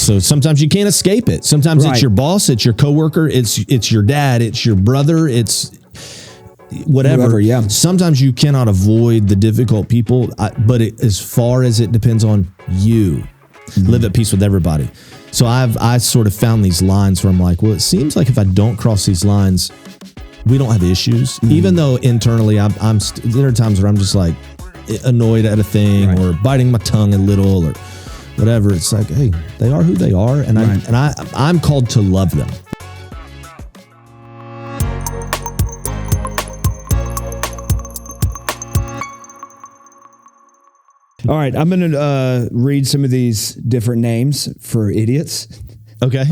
So sometimes you can't escape it. Sometimes it's your boss, it's your coworker, it's your dad, it's your brother, it's whatever. Whoever, yeah. Sometimes you cannot avoid the difficult people, but as far as it depends on you, live at peace with everybody. So I sort of found these lines where I'm like, well, it seems like if I don't cross these lines, we don't have issues. Even though internally there are times where I'm just like annoyed at a thing or biting my tongue a little or whatever. It's like, hey, they are who they are, and I'm called to love them. All right, I'm going to read some of these different names for idiots. Okay.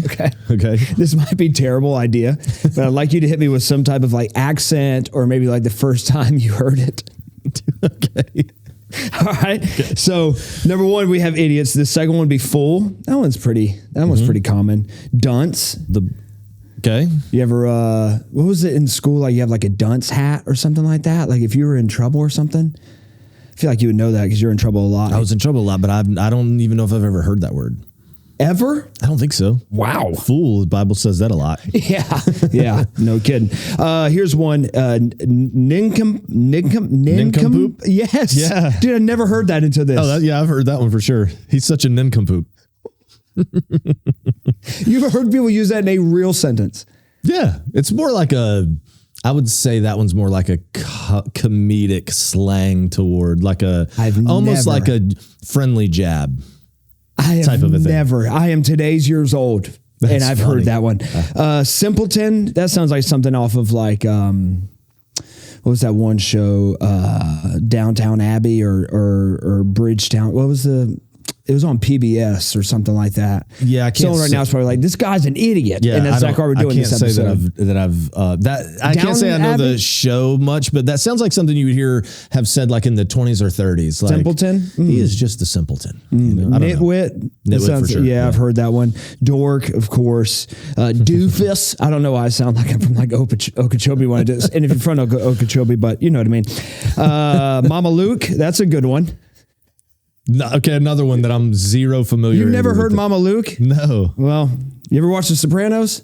This might be a terrible idea, but I'd like you to hit me with some type of like accent or maybe like the first time you heard it. Okay. All right. Okay. So number one, we have idiots. The second one would be fool. That one's pretty common. Dunce. Okay. You ever, what was it in school? Like you have like a dunce hat or something like that? Like if you were in trouble or something? I feel like you would know that because you're in trouble a lot. I was in trouble a lot, but I don't even know if I've ever heard that word. Ever? I don't think so. Wow. Fool, the Bible says that a lot. Yeah, no kidding. Here's one, nincompoop. Yes. Yeah. Dude, I never heard that until this. Oh, I've heard that one for sure. He's such a nincompoop. You've heard people use that in a real sentence? Yeah. It's more like I would say that one's more like a comedic slang toward like almost like a friendly jab. Type of a thing. I am today's years old, and I've heard that one. Simpleton, that sounds like something off of like, what was that one show, Downtown Abbey or Bridgetown? What was it was on PBS or something like that. Yeah, I can't. Someone right now is probably like, this guy's an idiot. Yeah, and that's like what we're doing this episode. I can't say I know the show much, but that sounds like something you would hear have said like in the 20s or 30s. Like, simpleton? He is just a simpleton. Nitwit? Nitwit for sure. Yeah, I've heard that one. Dork, of course. Doofus. I don't know why I sound like I'm from like Okeechobee when I do this. And if you're from Okeechobee, but you know what I mean. Mama Luke, that's a good one. No, okay, another one that I'm zero familiar with. You've never heard Mama Luke? No. Well, you ever watch The Sopranos?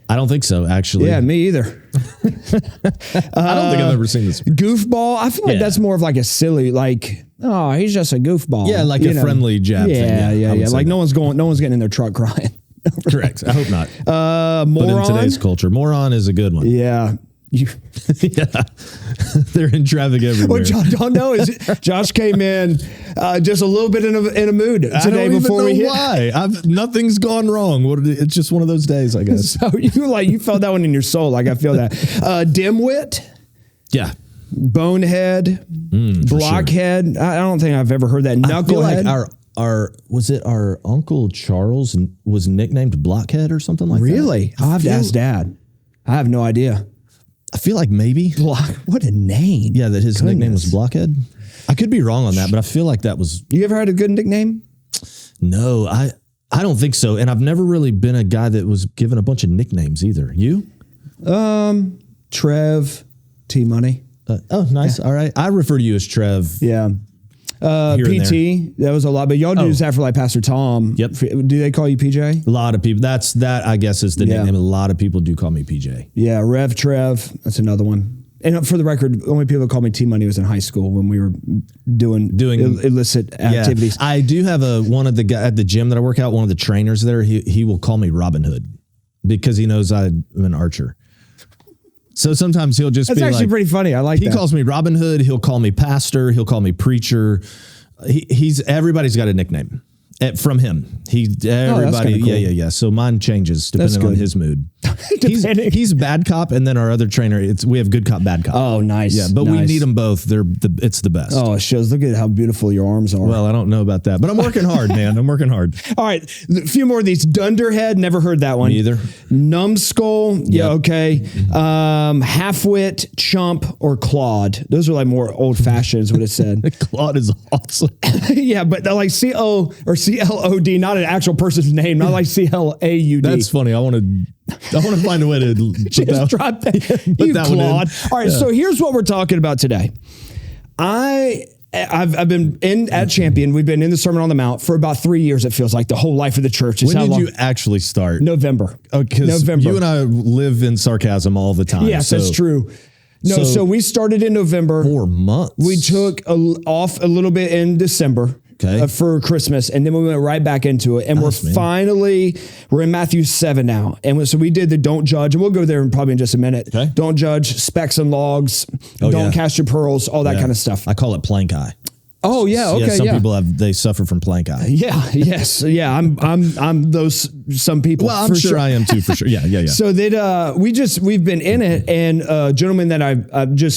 I don't think so, actually. Yeah, me either. I don't think I've ever seen this. Goofball. I feel like that's more of like a silly, like, oh, he's just a goofball. Yeah, like a friendly jab thing. Yeah. Like no one's getting in their truck crying. Correct. I hope not. Moron. But in today's culture, moron is a good one. Yeah. Yeah, they're in traffic everywhere. What y'all don't know is Josh came in just a little bit in a mood today before we hit. Why? Nothing's gone wrong. It's just one of those days, I guess. So you felt that one in your soul. Like I feel that. Dimwit. Yeah. Bonehead. Blockhead. Sure. I don't think I've ever heard that. Knucklehead. I feel like our Uncle Charles was nicknamed Blockhead or something like that? Really? I'll have to ask Dad. I have no idea. I feel like maybe. What a name. Yeah, that his nickname was Blockhead. I could be wrong on that, but I feel like that was... You ever had a good nickname? No, I don't think so. And I've never really been a guy that was given a bunch of nicknames either. You? Trev, T-Money. Oh, nice. Yeah. All right. I refer to you as Trev. Yeah. PT, that was a lot, but y'all use that for like Pastor Tom. Yep. Do they call you PJ? A lot of people. That I guess is the nickname. A lot of people do call me PJ. Yeah. Rev Trev. That's another one. And for the record, only people that called me T-Money was in high school when we were doing illicit activities. I do have one of the guy at the gym that I work out. One of the trainers there. He will call me Robin Hood because he knows I'm an archer. So sometimes he'll just That's be actually pretty funny. I like that. He calls me Robin Hood. He'll call me pastor. He'll call me preacher. Everybody's got a nickname from him. Everybody. Cool. Yeah. So mine changes depending on his mood. He's bad cop, and then our other trainer, we have good cop, bad cop. Oh, nice. Yeah, but we need them both. It's the best. Oh, it shows. Look at how beautiful your arms are. Well, I don't know about that, but I'm working hard, man. I'm working hard. All right, a few more of these. Dunderhead, never heard that one. Me either. Numbskull, yeah, okay. Halfwit, chump, or clod. Those are like more old fashioned, is what it said. Clod is awesome. Yeah, but they're like C-O or C-L-O-D, not an actual person's name, not like C-L-A-U-D. That's funny. I want to find a way to just drop that. You Claude. All right, so here's what we're talking about today. I I've been in at Champion. We've been in the Sermon on the Mount for about 3 years. It feels like the whole life of the church. Is when how did long? you actually start? November. Because you and I live in sarcasm all the time. Yes, that's true. No, so we started in November. 4 months. We took off a little bit in December. Okay. For Christmas, and then we went right back into it, and we're in Matthew 7 now, and so we did the don't judge, and we'll go there probably in just a minute. Okay. Don't judge, specks and logs, don't cast your pearls, all that kind of stuff. I call it plank eye. Oh yeah, okay, Some people they suffer from plank eye. Yeah, yes, yeah. I'm those some people. Well, I'm sure I am too, for sure. Yeah. So that we've been in it, and a gentleman that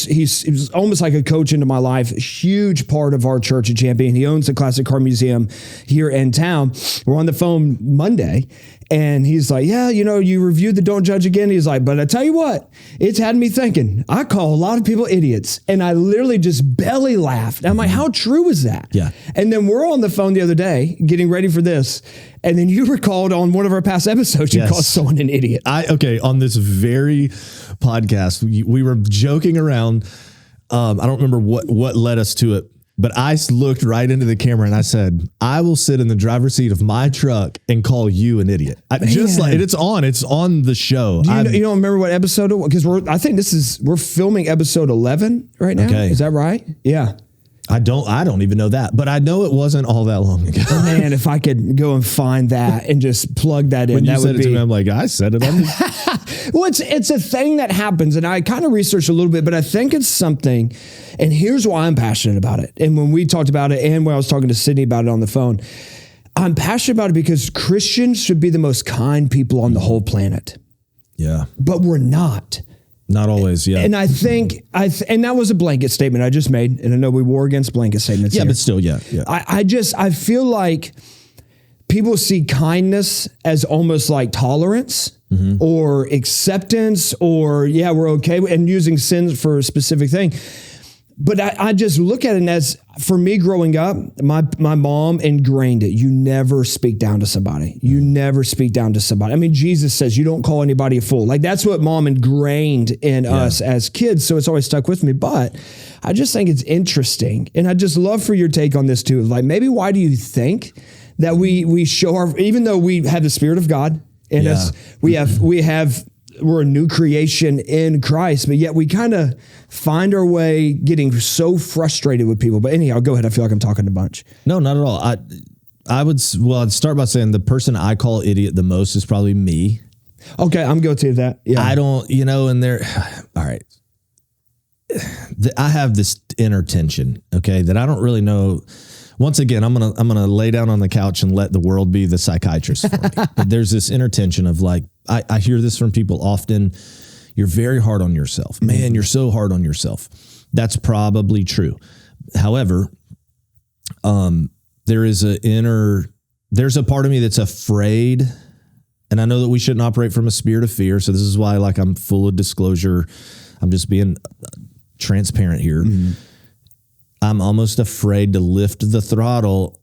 he was almost like a coach into my life. A huge part of our church at Champion. He owns the Classic Car Museum here in town. We're on the phone Monday. And he's like, yeah, you reviewed the Don't Judge again. He's like, but I tell you what, it's had me thinking. I call a lot of people idiots. And I literally just belly laughed. I'm like, how true is that? Yeah. And then we're on the phone the other day getting ready for this. And then you recalled on one of our past episodes, you called someone an idiot. On this very podcast, we were joking around. I don't remember what led us to it. But I looked right into the camera and I said, I will sit in the driver's seat of my truck and call you an idiot. It's on the show. You don't remember what episode it was? Because I think we're filming episode 11 right now. Okay. Is that right? Yeah. I don't even know that, but I know it wasn't all that long ago. Man, if I could go and find that and just plug that in, when you that said would be. To me, I'm like, I said it on the. Well, it's a thing that happens, and I kind of researched a little bit, but I think it's something, and here's why I'm passionate about it. And when we talked about it, and when I was talking to Sydney about it on the phone, I'm passionate about it because Christians should be the most kind people on the whole planet. Yeah. But we're not. Not always, yeah. And I think, and that was a blanket statement I just made, and I know we war against blanket statements. Yeah, here. but still, yeah. I feel like people see kindness as almost like tolerance or acceptance, or we're okay, and using sin for a specific thing. But I just look at it as, for me growing up, my mom ingrained it. You never speak down to somebody. You never speak down to somebody. I mean, Jesus says you don't call anybody a fool. Like, that's what mom ingrained in us as kids. So it's always stuck with me. But I just think it's interesting. And I just love for your take on this too. Like, maybe why do you think that we show even though we have the Spirit of God in us, we're a new creation in Christ, but yet we kind of find our way getting so frustrated with people. But anyhow, go ahead. I feel like I'm talking a bunch. No, not at all. I'd start by saying the person I call idiot the most is probably me. Okay, I'm guilty of that. Yeah. I don't, and all right. I have this inner tension, okay, that I don't really know. Once again, I'm gonna lay down on the couch and let the world be the psychiatrist for me. But there's this inner tension of like, I hear this from people often. You're very hard on yourself. Man, you're so hard on yourself. That's probably true. However, there's a part of me that's afraid, and I know that we shouldn't operate from a spirit of fear. So this is why, like, I'm full of disclosure. I'm just being transparent here. Mm-hmm. I'm almost afraid to lift the throttle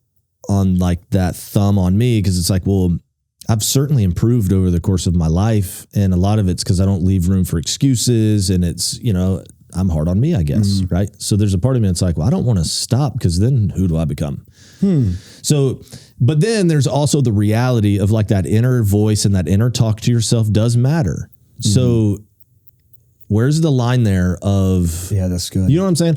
on like that thumb on me, because it's like, well, I've certainly improved over the course of my life, and a lot of it's because I don't leave room for excuses, and it's, I'm hard on me, I guess, right? So there's a part of me that's like, well, I don't want to stop, because then who do I become? So, but then there's also the reality of like that inner voice and that inner talk to yourself does matter. So where's the line there of, yeah, that's good. You know what I'm saying?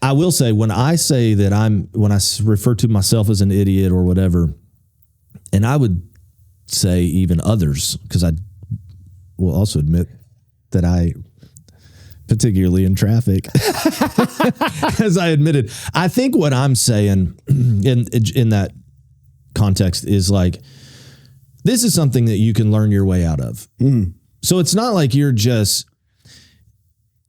I will say, when I say that when I refer to myself as an idiot or whatever, and I would say even others, because I will also admit that I, particularly in traffic, as I admitted, I think what I'm saying in that context is like, this is something that you can learn your way out of. So it's not like you're just,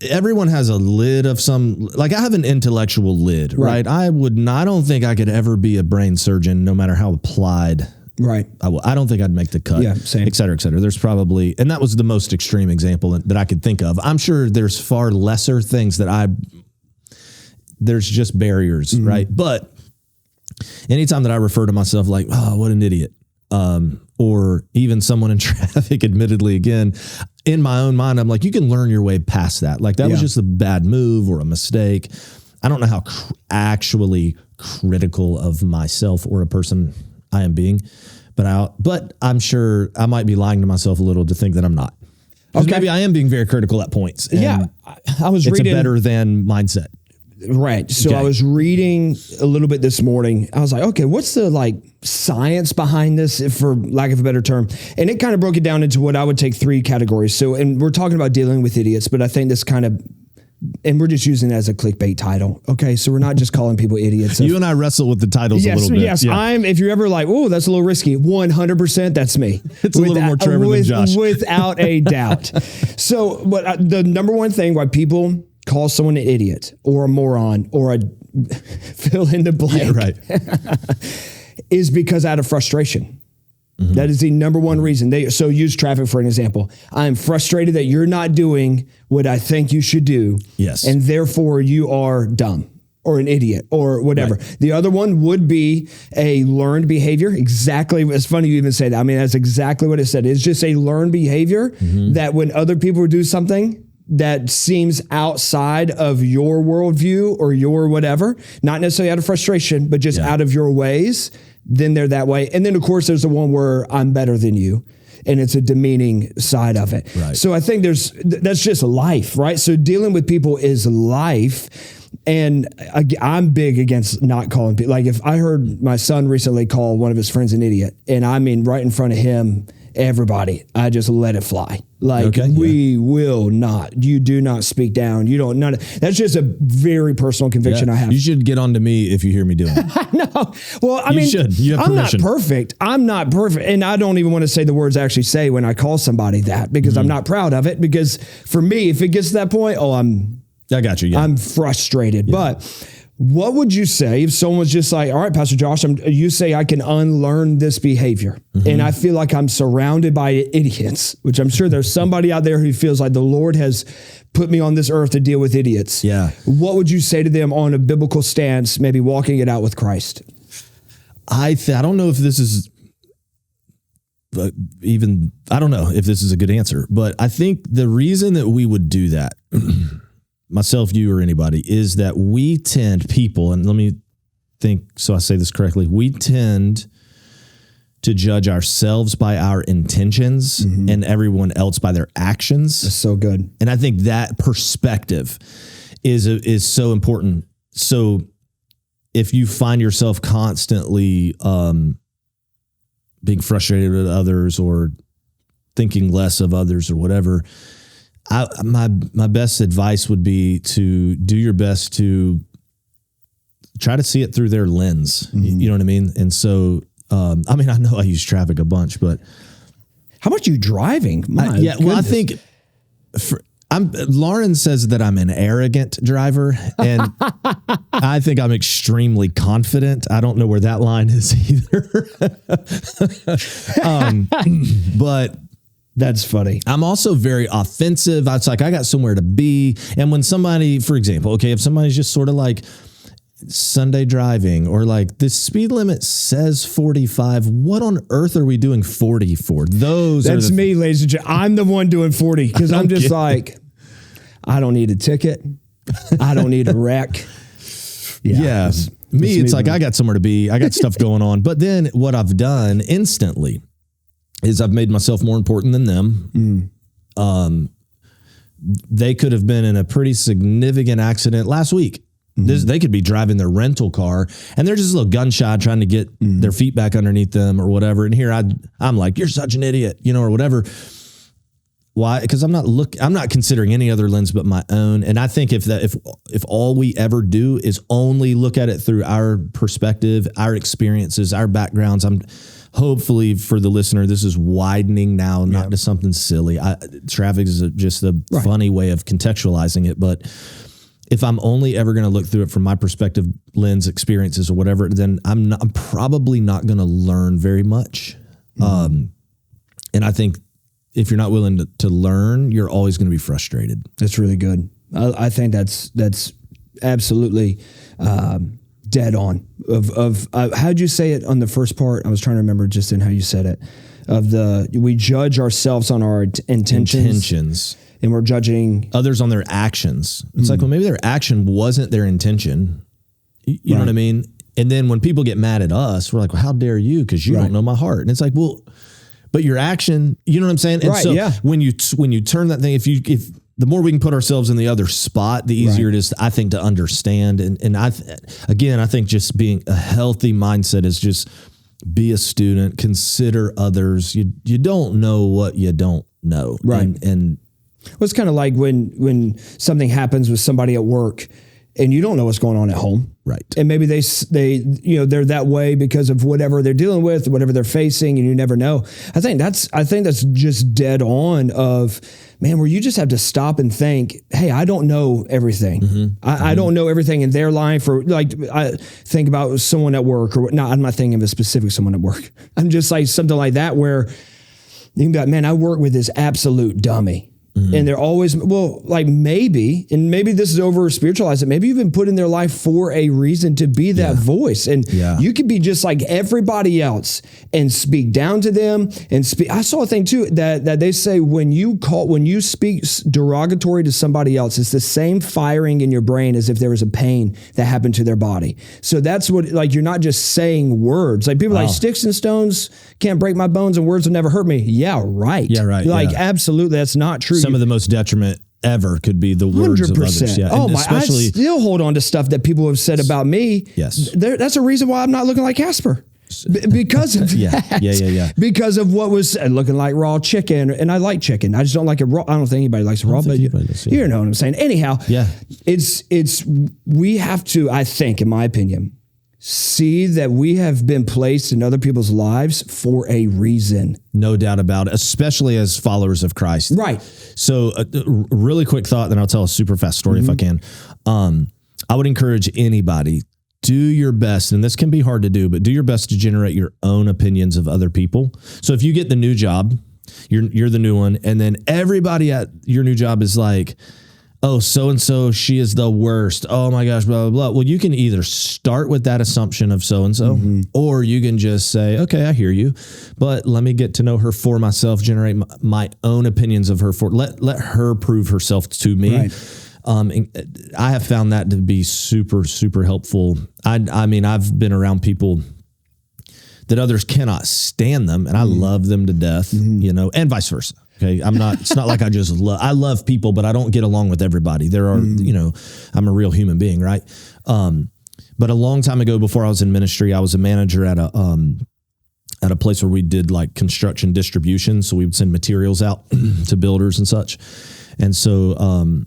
everyone has a lid of some, like I have an intellectual lid, right? I don't think I could ever be a brain surgeon, no matter how applied. Right. I don't think I'd make the cut. Yeah, same. Et cetera, et cetera. There's probably, and that was the most extreme example that I could think of. I'm sure there's far lesser things that there's just barriers, right? But anytime that I refer to myself like, oh, what an idiot, or even someone in traffic, admittedly, again, in my own mind, I'm like, you can learn your way past that. Like that was just a bad move or a mistake. I don't know how actually critical of myself or a person I am being, but I'm sure I might be lying to myself a little to think that I'm not. Okay. Maybe I am being very critical at points. Yeah. I was reading. It's a better than mindset. Right. So I was reading a little bit this morning. I was like, okay, what's the like science behind this, if for lack of a better term? And it kind of broke it down into what I would take 3 categories. So, and we're talking about dealing with idiots, but I think this kind of, and we're just using it as a clickbait title. Okay. So we're not just calling people idiots. You and I wrestle with the titles a little bit. Yes. Yeah. If you're ever like, oh, that's a little risky, 100% that's me. It's a little more Trevor than Josh. Without a doubt. So, but the number one thing why people call someone an idiot or a moron or a fill in the blank is because out of frustration. Mm-hmm. That is the number one reason. So use traffic for an example. I'm frustrated that you're not doing what I think you should do. Yes. And therefore you are dumb or an idiot or whatever. Right. The other one would be a learned behavior. Exactly. It's funny you even say that. I mean, that's exactly what it said. It's just a learned behavior that when other people do something that seems outside of your worldview or your whatever, not necessarily out of frustration, but just out of your ways, then they're that way. And then of course there's the one where I'm better than you, and it's a demeaning side of it. Right. So I think that's just life, right? So dealing with people is life. And I'm big against not calling people. Like if I heard my son recently call one of his friends an idiot, and I mean right in front of him, everybody, I just let it fly. Like we will not. You do not speak down. You don't. None. That's just a very personal conviction I have. You should get on to me if you hear me doing it. No. Well, I mean, you have permission. I'm not perfect, and I don't even want to say the words I actually say when I call somebody that, because I'm not proud of it. Because for me, if it gets to that point, I got you. Yeah. I'm frustrated. But what would you say if someone was just like, all right, Pastor Josh, you say I can unlearn this behavior, and I feel like I'm surrounded by idiots, which I'm sure there's somebody out there who feels like the Lord has put me on this earth to deal with idiots. Yeah. What would you say to them on a biblical stance, maybe walking it out with Christ? I don't know if this is I don't know if this is a good answer, but I think the reason that we would do that myself, you, or anybody, is that we tend, people, and let me think so I say this correctly, we tend to judge ourselves by our intentions and everyone else by their actions. That's so good. And I think that perspective is so important. So if you find yourself constantly being frustrated with others or thinking less of others or whatever, my best advice would be to do your best to try to see it through their lens. You know what I mean? And so, I mean, I know I use traffic a bunch, but how much are you driving? Well, I think Lauren says that I'm an arrogant driver, and I think I'm extremely confident. I don't know where that line is either. But that's funny. I'm also very offensive. It's like I got somewhere to be. And when somebody, for example, if somebody's just sort of like Sunday driving, or like the speed limit says 45, what on earth are we doing 40 for? That's me, ladies and gentlemen. I'm the one doing 40 because I'm just like, I don't need a ticket. I don't need a wreck. Yeah. It's like I got somewhere to be. I got stuff going on. But then what I've done instantly is I've made myself more important than them. They could have been in a pretty significant accident last week. They could be driving their rental car and they're just a little gun shy trying to get their feet back underneath them or whatever. And here I'm like, you're such an idiot, or whatever. Why? Because I'm not considering any other lens but my own. And I think if all we ever do is only look at it through our perspective, our experiences, our backgrounds, hopefully for the listener, this is widening now, not to something silly. Traffic is just a funny way of contextualizing it. But if I'm only ever going to look through it from my perspective, lens, experiences, or whatever, then I'm probably not going to learn very much. And I think if you're not willing to learn, you're always going to be frustrated. That's really good. I think that's absolutely dead on. How'd you say it on the first part? I was trying to remember just in how you said it. We judge ourselves on our intentions. and we're judging others on their actions. It's like, well, maybe their action wasn't their intention. You know what I mean? And then when people get mad at us, we're like, well, how dare you? Because you don't know my heart. And it's like, well, but your action, you know what I'm saying? And so when you turn that thing, if the more we can put ourselves in the other spot, the easier it is, I think, to understand. And I think just being a healthy mindset is just be a student, consider others. You don't know what you don't know. Right. And well, it's kind of like when something happens with somebody at work and you don't know what's going on at home. Right. And maybe they're that way because of whatever they're dealing with, whatever they're facing, and you never know. I think that's just dead on of, man, where you just have to stop and think, hey, I don't know everything. I don't know everything in their life, or like I think about someone at work, or not. I'm not thinking of a specific someone at work. I'm just like something like that where you can be like, man, I work with this absolute dummy. And they're always, well, like maybe this is over spiritualized, maybe you've been put in their life for a reason to be that voice. And you could be just like everybody else and speak down to them and speak. I saw a thing too, that they say when you speak derogatory to somebody else, it's the same firing in your brain as if there was a pain that happened to their body. So that's what, like, you're not just saying words. Like people are like, sticks and stones can't break my bones and words will never hurt me. Yeah, right. Yeah, right. Like, absolutely, that's not true. Some of the most detriment ever could be the words 100%. Of others. Yeah. Oh my! I still hold on to stuff that people have said about me. Yes, that's a reason why I'm not looking like Casper. Because of that. Yeah. Because of what was looking like raw chicken, and I like chicken. I just don't like it raw. I don't think anybody likes it raw, but you know what I'm saying. Anyhow, it's we have to, I think, in my opinion, see that we have been placed in other people's lives for a reason. No doubt about it, especially as followers of Christ. Right. So a really quick thought, then I'll tell a super fast story if I can. I would encourage anybody, do your best, and this can be hard to do, but do your best to generate your own opinions of other people. So if you get the new job, you're the new one, and then everybody at your new job is like, oh, so-and-so, she is the worst. Oh my gosh, blah, blah, blah. Well, you can either start with that assumption of so-and-so, or you can just say, okay, I hear you, but let me get to know her for myself, generate my own opinions of her, let her prove herself to me. Right. And I have found that to be super, super helpful. I mean, I've been around people that others cannot stand them, and I love them to death, and vice versa. Okay. It's not like I love people, but I don't get along with everybody. There are, I'm a real human being. Right. But a long time ago, before I was in ministry, I was a manager at a place where we did like construction distribution. So we would send materials out to builders and such. And so,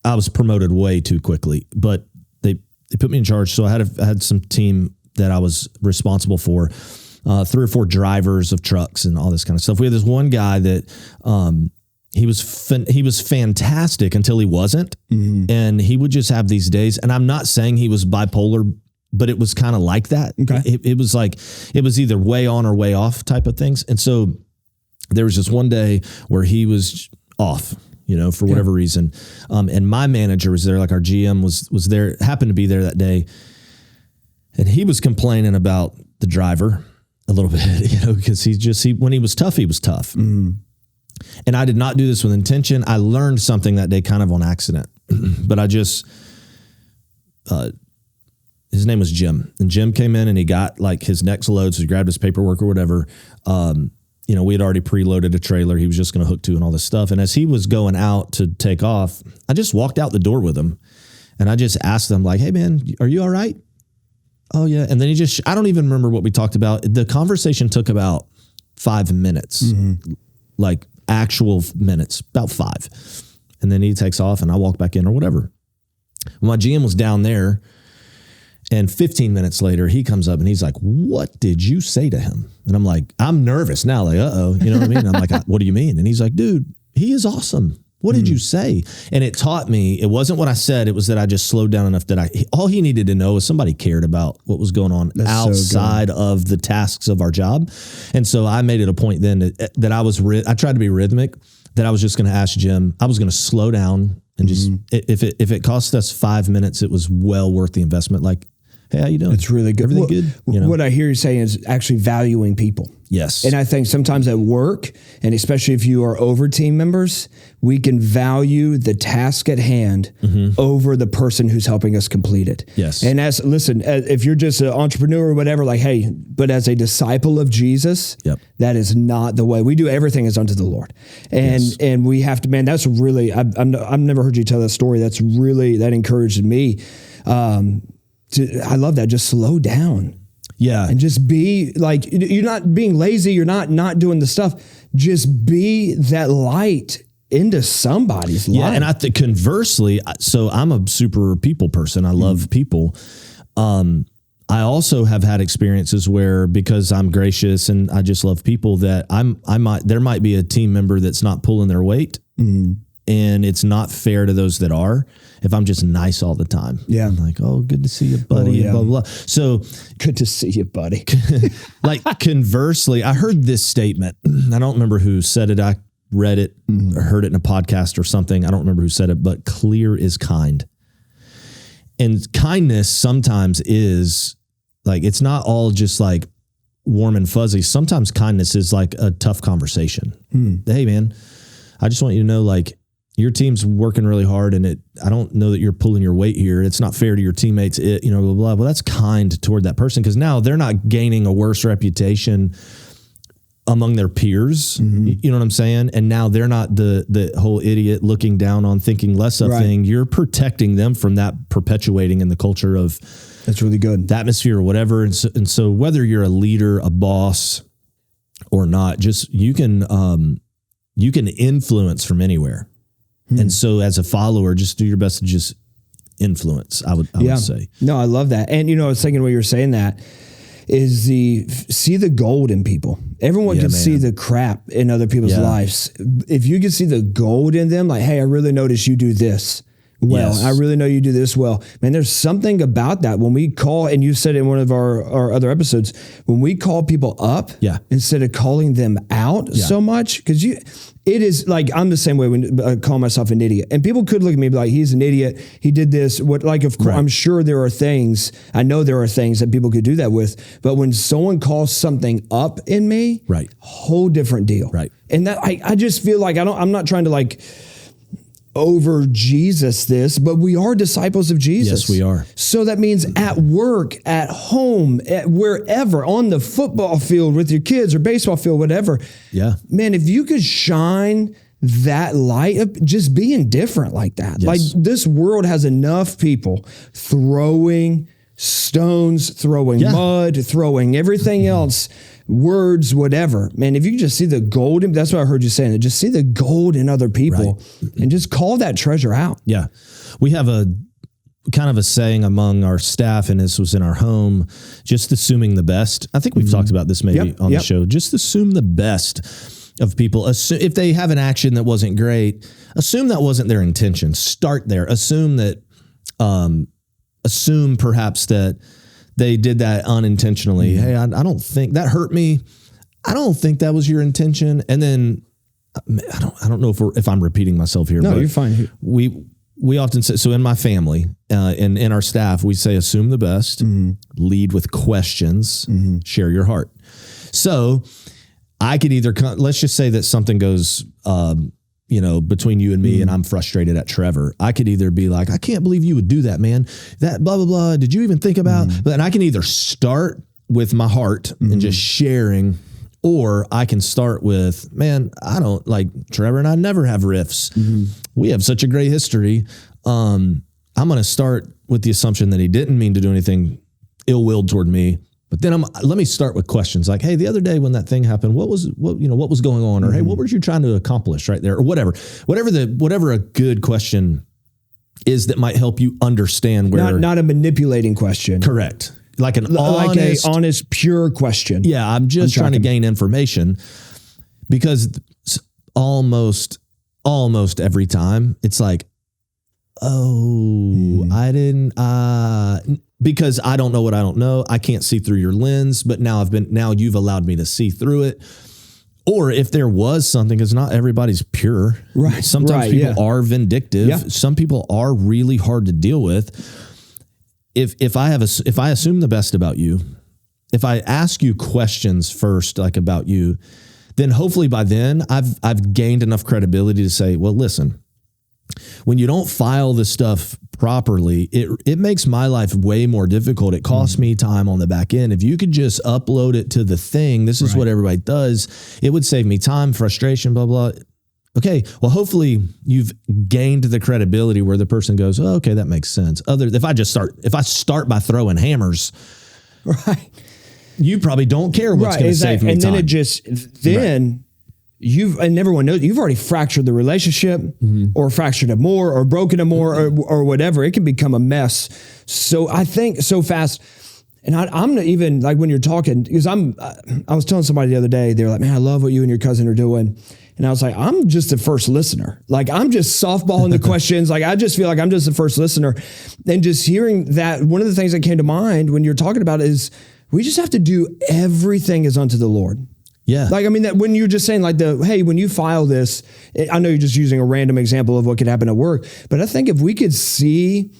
I was promoted way too quickly, but they put me in charge. So I had some team that I was responsible for. 3 or 4 drivers of trucks and all this kind of stuff. We had this one guy that he was fantastic until he wasn't, and he would just have these days. And I'm not saying he was bipolar, but it was kind of like that. Okay. It was like it was either way on or way off type of things. And so there was just one day where he was off, for whatever reason. And my manager was there, like our GM was there, happened to be there that day, and he was complaining about the driver a little bit, because when he was tough, he was tough. And I did not do this with intention. I learned something that day kind of on accident, but I just, his name was Jim, and Jim came in and he got like his next load. So he grabbed his paperwork or whatever. We had already preloaded a trailer he was just going to hook to and all this stuff. And as he was going out to take off, I just walked out the door with him and I just asked him like, hey man, are you all right? Oh yeah. And then I don't even remember what we talked about. The conversation took about 5 minutes, like actual minutes, about 5. And then he takes off and I walk back in or whatever. My GM was down there, and 15 minutes later he comes up and he's like, what did you say to him? And I'm like, I'm nervous now. Like, you know what I mean? I'm like, what do you mean? And he's like, dude, he is awesome. What did you say? And it taught me, it wasn't what I said. It was that I just slowed down enough that all he needed to know was somebody cared about what was going on outside of the tasks of our job. And so I made it a point then that I tried to be rhythmic, that I was just going to ask Jim, I was going to slow down and just, if it cost us 5 minutes, it was well worth the investment. Like, Hey, how you doing? It's really good. Everything good? You know? What I hear you saying is actually valuing people. Yes. And I think sometimes at work, and especially if you are over team members, we can value the task at hand over the person who's helping us complete it. Yes. And if you're just an entrepreneur or whatever, like, hey, but as a disciple of Jesus, that is not the way. We do everything as unto the Lord. And we have to, man, that's really, I've never heard you tell that story. That encouraged me. I love that. Just slow down. Yeah. And just be like, you're not being lazy. You're not doing the stuff. Just be that light into somebody's life. Yeah. And I think conversely, so I'm a super people person. I love people. I also have had experiences where, because I'm gracious and I just love people, that there might be a team member that's not pulling their weight. And it's not fair to those that are, if I'm just nice all the time. Yeah. I'm like, oh, good to see you, buddy. Blah, blah, blah. So good to see you, buddy. like conversely, I heard this statement. I don't remember who said it. I read it or heard it in a podcast or something. I don't remember who said it, but clear is kind. And kindness sometimes is like, it's not all just like warm and fuzzy. Sometimes kindness is like a tough conversation. Hey, man, I just want you to know, like, your team's working really hard, and I don't know that you're pulling your weight here. It's not fair to your teammates, blah, blah, blah. Well, that's kind toward that person, because now they're not gaining a worse reputation among their peers. You know what I'm saying? And now they're not the whole idiot looking down on, thinking less of thing. You're protecting them from that perpetuating in the culture of that's really good, the atmosphere or whatever. And so whether you're a leader, a boss or not, just you can influence from anywhere. And so as a follower, just do your best to just influence, I would say. No, I love that. And, I was thinking when you were saying that is see the gold in people. Everyone can see the crap in other people's lives. If you can see the gold in them, like, hey, I really notice you do this well. Yes. I really know you do this well. Man, there's something about that when we call, and you said in one of our other episodes, when we call people up instead of calling them out so much, because it is like, I'm the same way when I call myself an idiot, and people could look at me and be like, he's an idiot. He did this. Of course, I'm sure there are things that people could do that with, but when someone calls something up in me, whole different deal. Right. And that I just feel like I'm not trying to like over Jesus this, but we are disciples of Jesus. Yes, we are. So that means at work, at home, wherever, on the football field with your kids or baseball field, whatever. Yeah. Man, if you could shine that light up, just being different like that. Yes. Like, this world has enough people throwing stones, throwing mud, throwing everything else, words, whatever. Man, if you could just see the gold, that's what I heard you saying, just see the gold in other people and just call that treasure out. Yeah. We have a kind of a saying among our staff, and this was in our home, just assuming the best. I think we've talked about this maybe on the show. Just assume the best of people. If they have an action that wasn't great, assume that wasn't their intention. Start there. Assume perhaps that they did that unintentionally. Hey, I don't think that hurt me. I don't think that was your intention. And then I don't know if I'm repeating myself here. No, but you're fine. We often say, so in my family and in our staff, we say, assume the best, lead with questions, share your heart. So I could either, let's just say that something goes, between you and me, and I'm frustrated at Trevor. I could either be like, I can't believe you would do that, man. That blah, blah, blah. Did you even think about? But then I can either start with my heart and just sharing, or I can start with, man, I don't like Trevor and I never have riffs. We have such a great history. I'm going to start with the assumption that he didn't mean to do anything ill-willed toward me. But then let me start with questions like, hey, the other day when that thing happened, what was going on? Or, hey, what were you trying to accomplish right there? Or whatever a good question is that might help you understand where. Not a manipulating question. Correct. Like an honest, pure question. Yeah. I'm just trying to gain information, because almost every time it's like, I didn't, because I don't know what I don't know. I can't see through your lens, but now you've allowed me to see through it. Or if there was something, because not everybody's pure. Right. Sometimes people are vindictive. Yeah. Some people are really hard to deal with. if I assume the best about you, if I ask you questions first, like about you, then hopefully by then I've gained enough credibility to say, well, listen, when you don't file the stuff properly, it makes my life way more difficult. It costs me time on the back end. If you could just upload it to the thing, this is what everybody does, it would save me time, frustration, blah, blah. Okay, well, hopefully you've gained the credibility where the person goes, oh, okay, that makes sense. If I start by throwing hammers, right, you probably don't care what's going to save me time. And then everyone knows you've already fractured the relationship or fractured it more or broken it more or whatever. It can become a mess. So I think so fast. And I'm not even like when you're talking, because I was telling somebody the other day, they were like, man, I love what you and your cousin are doing. And I was like, I'm just the first listener. Like, I'm just softballing the questions. Like, I just feel like I'm just the first listener. And just hearing that, one of the things that came to mind when you're talking about it is we just have to do everything as unto the Lord. Yeah. Like, I mean, that when you're just saying like hey, when you file this, I know you're just using a random example of what could happen at work, but I think if we could see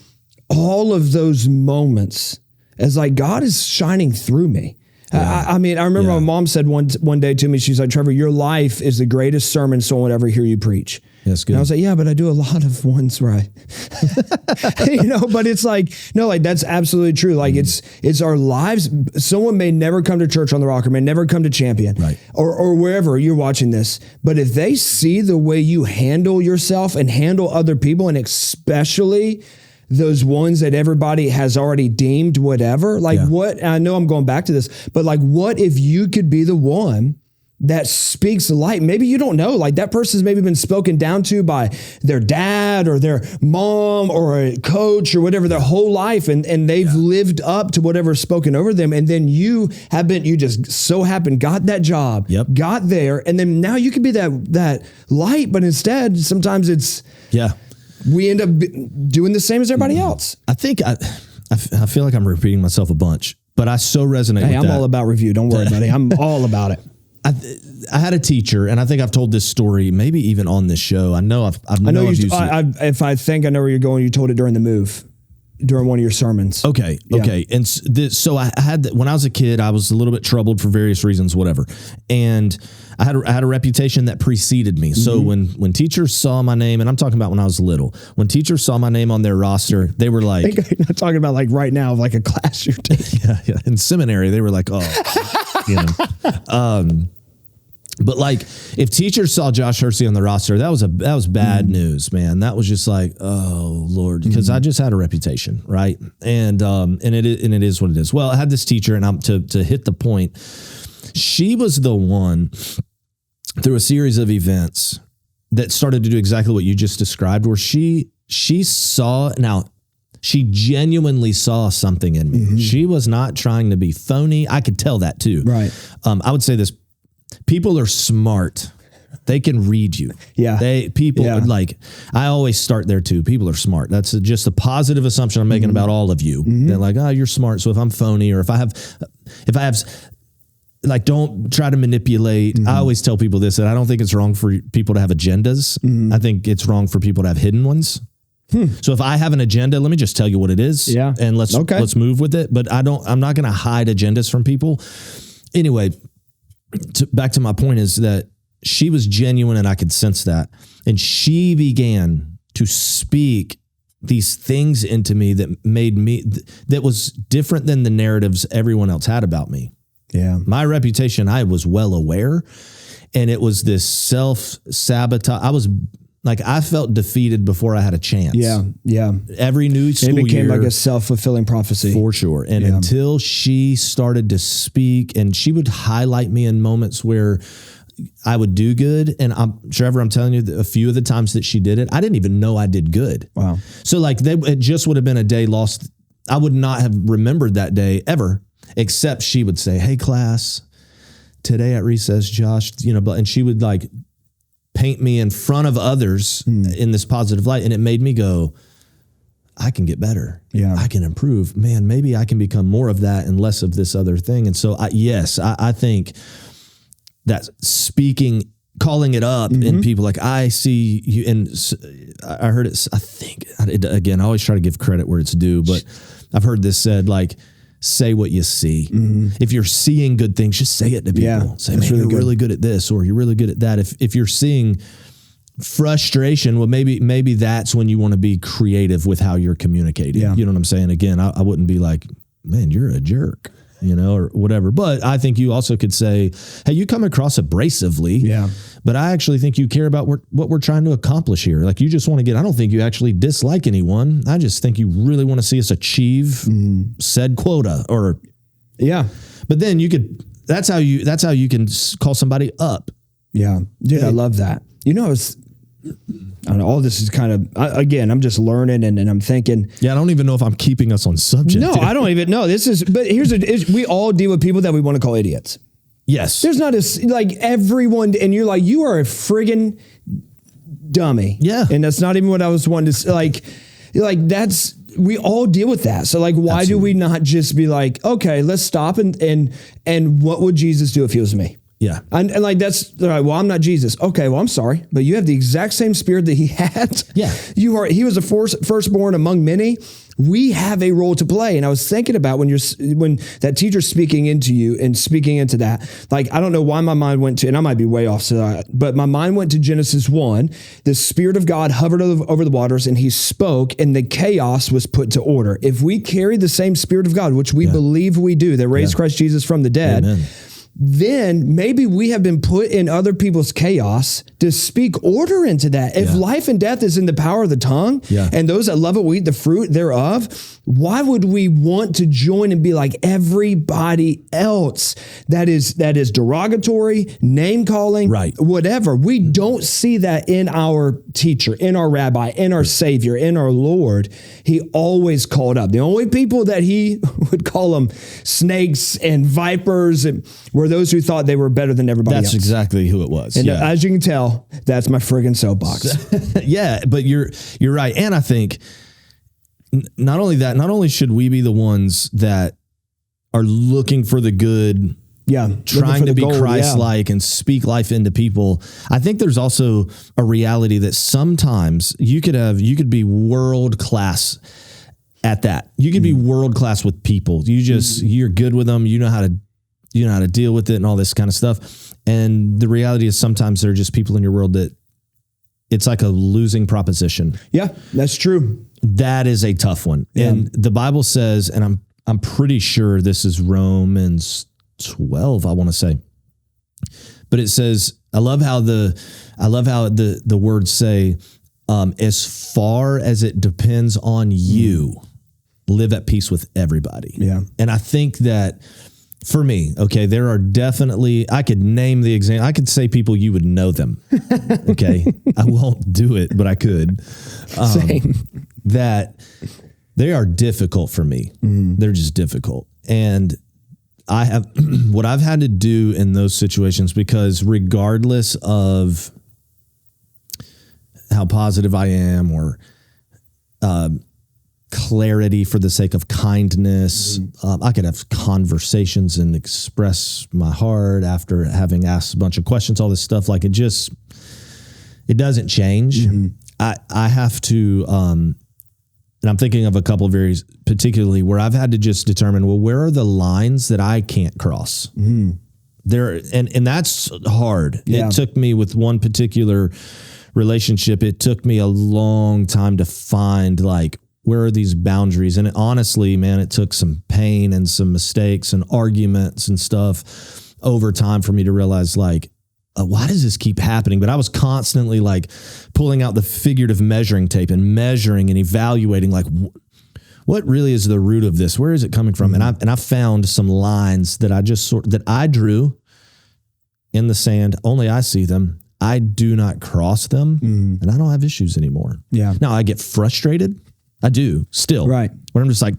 all of those moments as like God is shining through me. Yeah. I mean, I remember my mom said one day to me, she's like, Trevor, your life is the greatest sermon someone would ever hear you preach. That's good. And I was like, yeah, but I do a lot of ones where but it's like, no, like that's absolutely true. Like it's our lives. Someone may never come to Church on the Rock or may never come to Champion or wherever you're watching this. But if they see the way you handle yourself and handle other people, and especially those ones that everybody has already deemed whatever, like what, I know I'm going back to this, but like, what if you could be the one that speaks light? Maybe you don't know, like that person's maybe been spoken down to by their dad or their mom or a coach or whatever their whole life. And they've lived up to whatever's spoken over them. And then you just so happened, got that job, got there. And then now you can be that light, but instead sometimes it's, we end up doing the same as everybody else. I think I feel like I'm repeating myself a bunch, but I so resonate with that. I'm all about review. Don't worry, buddy. I'm all about it. I had a teacher, and I think I've told this story maybe even on this show. I know I've used it. If I think I know where you're going, you told it during the move, during one of your sermons. Okay. And so I had, when I was a kid, I was a little bit troubled for various reasons, whatever. And I had a reputation that preceded me. So when teachers saw my name, and I'm talking about when I was little, when teachers saw my name on their roster, they were like, I'm not talking about like right now, like a class you're taking. Yeah. In seminary, they were like, but like if teachers saw Josh Hersey on the roster, that was bad news, man. That was just like, oh Lord, because I just had a reputation, right? And it is what it is. Well, I had this teacher, and I'm to hit the point. She was the one through a series of events that started to do exactly what you just described, where she genuinely saw something in me. She was not trying to be phony. I could tell that too. Right. I would say this: people are smart. They can read you. Yeah. Like, I always start there too. People are smart. That's just a positive assumption I'm making about all of you. They're like, oh, you're smart. So if I'm phony, or if I have, like, don't try to manipulate. I always tell people this, that I don't think it's wrong for people to have agendas. I think it's wrong for people to have hidden ones. So if I have an agenda, let me just tell you what it is. Yeah. And let's move with it. But I'm not going to hide agendas from people. Anyway, back to my point is that she was genuine, and I could sense that. And she began to speak these things into me that made me, that was different than the narratives everyone else had about me. Yeah. My reputation, I was well aware, and it was this self-sabotage. I felt defeated before I had a chance. Yeah. Yeah. Every new school year. It became like a self-fulfilling prophecy. For sure. And until she started to speak, and she would highlight me in moments where I would do good. And Trevor, I'm telling you, a few of the times that she did it, I didn't even know I did good. Wow. So it just would have been a day lost. I would not have remembered that day ever, except she would say, hey class, today at recess, Josh, and she would like paint me in front of others in this positive light. And it made me go, I can get better. Yeah. I can improve. Man, maybe I can become more of that and less of this other thing. And so I think that speaking, calling it up in people, like, I see you. And I heard it, I think, again, I always try to give credit where it's due, but I've heard this said, like, say what you see. If you're seeing good things, just say it to people. Yeah, say, man, you're really good at this, or you're really good at that. If you're seeing frustration, well, maybe that's when you want to be creative with how you're communicating. Yeah. You know what I'm saying? Again, I wouldn't be like, man, you're a jerk, or whatever. But I think you also could say, hey, you come across abrasively. Yeah. But I actually think you care about what we're trying to accomplish here. Like, you just want to I don't think you actually dislike anyone. I just think you really want to see us achieve said quota but then that's how you can call somebody up. Yeah. Dude, I love that. I don't know, all this is kind of, again, I'm just learning and I'm thinking. Yeah, I don't even know if I'm keeping us on subject. No, I don't even know. But we all deal with people that we want to call idiots. Yes. There's not like everyone, and you're like, you are a friggin' dummy. Yeah. And that's not even what I was wanting to say. Like we all deal with that. So like, why do we not just be like, okay, let's stop and what would Jesus do if he was me? Yeah. And like, that's right. Well, I'm not Jesus. Okay. Well, I'm sorry, but you have the exact same spirit that he had. Yeah. He was a firstborn among many. We have a role to play. And I was thinking about when that teacher's speaking into you and speaking into that, like, I don't know why my mind went to, and I might be way off, but my mind went to Genesis 1. The Spirit of God hovered over the waters and he spoke and the chaos was put to order. If we carry the same Spirit of God, which we believe we do, that raised Christ Jesus from the dead, Amen. Then maybe we have been put in other people's chaos to speak order into that. If life and death is in the power of the tongue, and those that love it will eat the fruit thereof, why would we want to join and be like everybody else that is derogatory, name calling, whatever? We don't see that in our teacher, in our rabbi, in our Savior, in our Lord. He always called up. The only people that he would call them snakes and vipers were those who thought they were better than everybody else. That's exactly who it was. And as you can tell, that's my friggin' soapbox. Yeah, but you're right. And I think not only should we be the ones that are looking for the good, trying to be Christ-like and speak life into people. I think there's also a reality that sometimes you could be world-class at that. You could be world-class with people. You're good with them. You know how to deal with it and all this kind of stuff. And the reality is sometimes there are just people in your world that it's like a losing proposition. Yeah, that's true. That is a tough one. Yeah. And the Bible says, and I'm pretty sure this is Romans 12, I want to say. But it says, I love how the words say, as far as it depends on you, live at peace with everybody. Yeah. And I think that for me, okay, there are definitely, I could name the example. I could say people, you would know them. Okay. I won't do it, but I could. Same. That they are difficult for me. They're just difficult. And I have, what I've had to do in those situations, because regardless of how positive I am or, clarity for the sake of kindness. I could have conversations and express my heart after having asked a bunch of questions, all this stuff. Like it doesn't change. I have to, and I'm thinking of a couple of areas particularly where I've had to just determine, well, where are the lines that I can't cross? There, and that's hard. Yeah. It took me with one particular relationship. It took me a long time to find like, where are these boundaries? And honestly, man, it took some pain and some mistakes and arguments and stuff over time for me to realize like, why does this keep happening? But I was constantly like pulling out the figurative measuring tape and measuring and evaluating like, what really is the root of this? Where is it coming from? And I found some lines that I drew in the sand. Only I see them. I do not cross them, and I don't have issues anymore. Yeah. Now I get frustrated. I do still. Right. When I'm just like,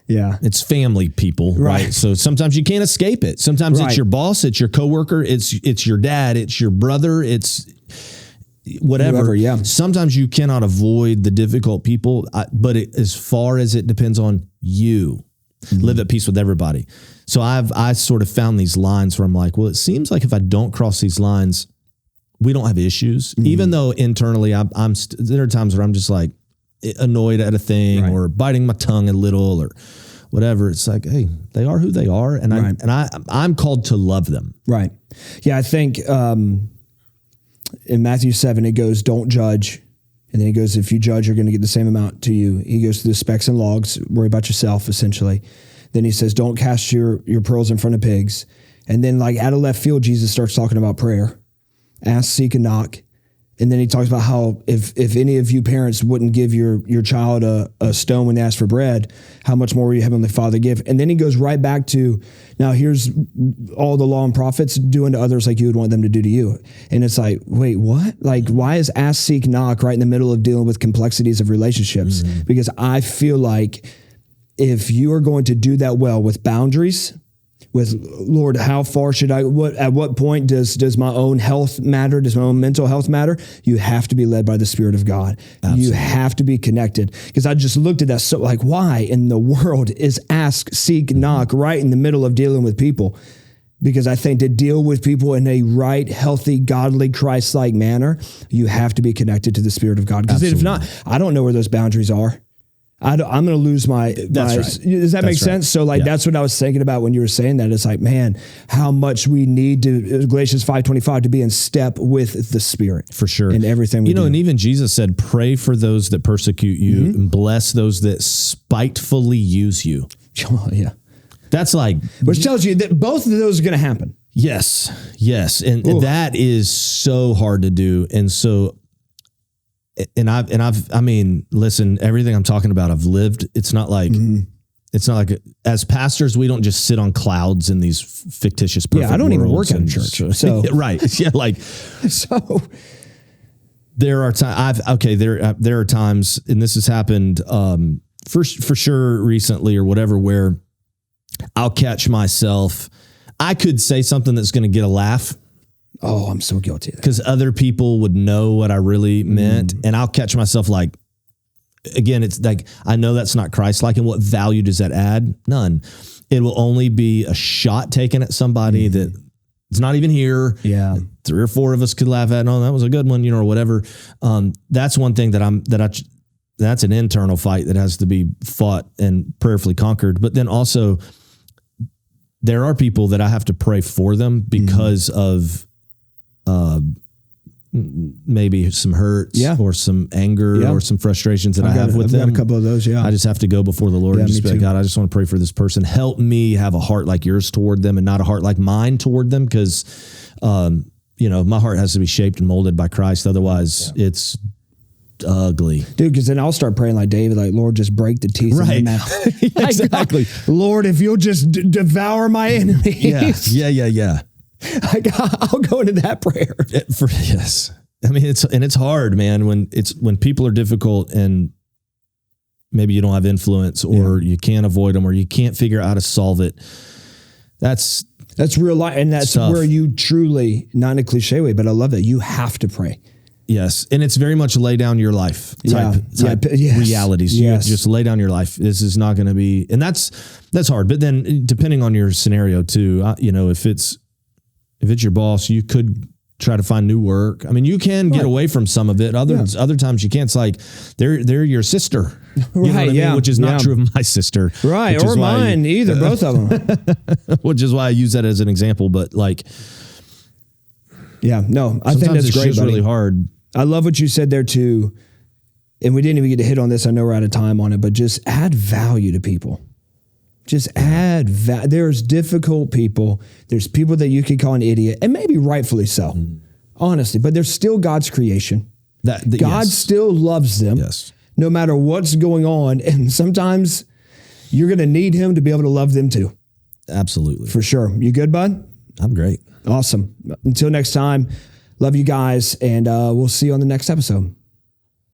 yeah, it's family, people. Right. So sometimes you can't escape it. Sometimes it's your boss, it's your coworker, it's your dad, it's your brother, it's whatever. Whoever, yeah. Sometimes you cannot avoid the difficult people, but as far as it depends on you, live at peace with everybody. So I sort of found these lines where I'm like, well, it seems like if I don't cross these lines, we don't have issues, even though internally there are times where I'm just like, annoyed at a thing Right. or biting my tongue a little or whatever. It's like, hey, they are who they are, and Right. I'm called to love them. Right. Yeah, I think in Matthew 7, it goes, don't judge. And then he goes, if you judge, you're going to get the same amount to you. He goes through the specks and logs, worry about yourself, essentially. Then he says, don't cast your pearls in front of pigs. And then like out of left field, Jesus starts talking about prayer. Ask, seek, and knock. And then he talks about how if any of you parents wouldn't give your child a stone when they ask for bread, how much more will your heavenly Father give? And then he goes right back to, now here's all the law and prophets, do unto others like you would want them to do to you. And it's like, wait, what? Like, why is ask, seek, knock right in the middle of dealing with complexities of relationships? Mm-hmm. Because I feel like if you are going to do that well with boundaries, with Lord, how far should at what point does my own health matter? Does my own mental health matter? You have to be led by the Spirit of God. Absolutely. You have to be connected. Because I just looked at that. So like, why in the world is ask, seek, knock right in the middle of dealing with people? Because I think to deal with people in a right, healthy, godly, Christ-like manner, you have to be connected to the Spirit of God. Because if not, I don't know where those boundaries are. I'm going to lose my. That's right. Does that make sense? So like, that's what I was thinking about when you were saying that. It's like, man, how much we need to, Galatians 5:25, to be in step with the Spirit. For sure. In everything we do. And even Jesus said, pray for those that persecute you and bless those that spitefully use you. Oh, yeah. That's like. Which tells you that both of those are going to happen. Yes. And that is so hard to do. And so. I mean, listen, everything I'm talking about, I've lived. It's not like, as pastors, we don't just sit on clouds in these fictitious perfect I don't even work in at a church. So right. Yeah. Like, so there are times there are times, and this has happened, for sure recently or whatever, where I'll catch myself. I could say something that's going to get a laugh. Oh, I'm so guilty of that. Because other people would know what I really meant. And I'll catch myself like, again, it's like, I know that's not Christ-like. And what value does that add? None. It will only be a shot taken at somebody that it's not even here. Yeah. 3 or 4 of us could laugh at, oh, that was a good one, or whatever. That's one thing that's an internal fight that has to be fought and prayerfully conquered. But then also there are people that I have to pray for them because of, maybe some hurts or some anger or some frustrations that I have with them. I've got a couple of those. Yeah. I just have to go before the Lord and just be like, God, I just want to pray for this person. Help me have a heart like yours toward them and not a heart like mine toward them. Cause, my heart has to be shaped and molded by Christ. Otherwise it's ugly. Dude, cause then I'll start praying like David, like, Lord, just break the teeth in my mouth. Exactly. Lord, if you'll just devour my enemies. Yeah. I'll go into that prayer. Yes. I mean, it's hard, man, when people are difficult and maybe you don't have influence or you can't avoid them or you can't figure out how to solve it. That's real life. And that's tough. Where you truly, not in a cliche way, but I love that you have to pray. Yes. And it's very much lay down your life type realities. Yes. You just lay down your life. This is not going to be, and that's hard. But then depending on your scenario too, if it's your boss, you could try to find new work. I mean, you can get away from some of it. Other times you can't. It's like they're your sister, you know what I mean? Which is not true of my sister, right? Or mine either. Both of them. Which is why I use that as an example. But like, I think that's great. It's really hard. I love what you said there too. And we didn't even get to hit on this. I know we're out of time on it, but just add value to people. Just add there's difficult people. There's people that you could call an idiot, and maybe rightfully so, honestly. But they're still God's creation. God still loves them, no matter what's going on. And sometimes you're going to need Him to be able to love them too. Absolutely, for sure. You good, bud? I'm great. Awesome. Until next time, love you guys, and we'll see you on the next episode.